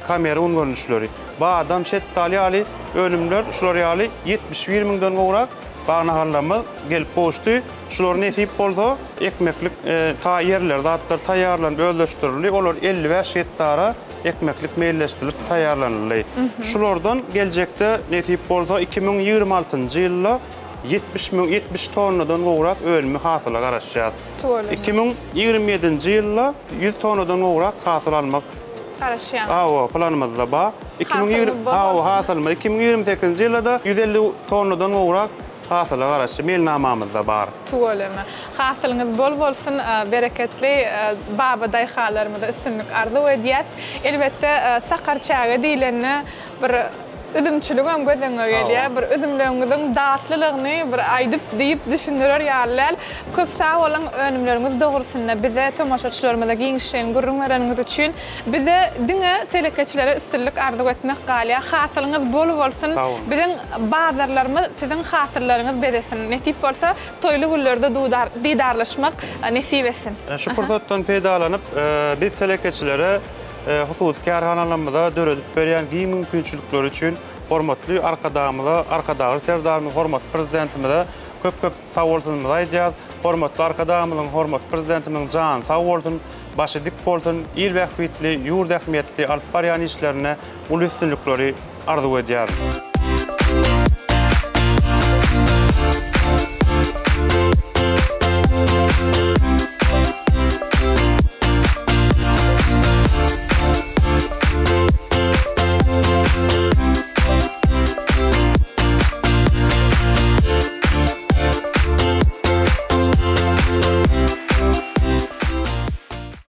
Kamerun görünüşleri. Ba adam şetdali ali önümler şular ýaly 71 000-den gowrak bagna hallanmaz gelip goşdy. Şular nesip bolsa ekmeklik ta ýerlerde atlar taýýarlanıp öldürüşdirildi. Olar 55 hektara ekmeklik meýilleşdirilip taýýarlanyldy. Şulardan geljekde nesip bolsa 2026-njy ýylda 70 tonnadan gowrak ölümü hasyla garaşýar. 2027-nji ýylda 100 tonnadan gowrak hasyl almak garaşýar. Planymyzda bar. 2028-nji ýylda 150 tonnadan gowrak hasyla garaşy mailnamamyzda bar. Tuwalama. Hasylyňyz bol bolsun, bereketli baba daýhalarymyza üstünlük arzu edýär. Elbetde Sakar çağı diýileni bir üzümçülüğüm gözeňe gelýär. Bir üzümleriňiziň datlylygny bir aýdyp diýip düşünýär ýalylar. Köp sag bolan önümlerimiz dogrusynda bize tomaşaçylarymyza giňişen gurrunlaryňyz üçin bize diňe telekeçilere üstünlük arzu etmek galýar. Hasylyňyz bol bolsun. Biziň bazarlarymyz siziň hasyrlaryňyz bedesin. Nesip bolsa toýly günlerde didarlaşmak nesip etsin. Şu pursatdan peýdalanyp biz telekeçilere hususy kärhanalarymyzda döredip berýän giň mümkinçilikleri üçin hormatly arkadagy serdarymyz, hormatly prezidentimize köp sag bolsunuz aýdýar. Hormatly arkadamyzyň, hormatly prezidentimiň jany sag bolsun, başy dik bolsun, il wähbitli, ýurt ähmiýetli alyp barýan işlerine ulu üstünlikleri arzu edýär.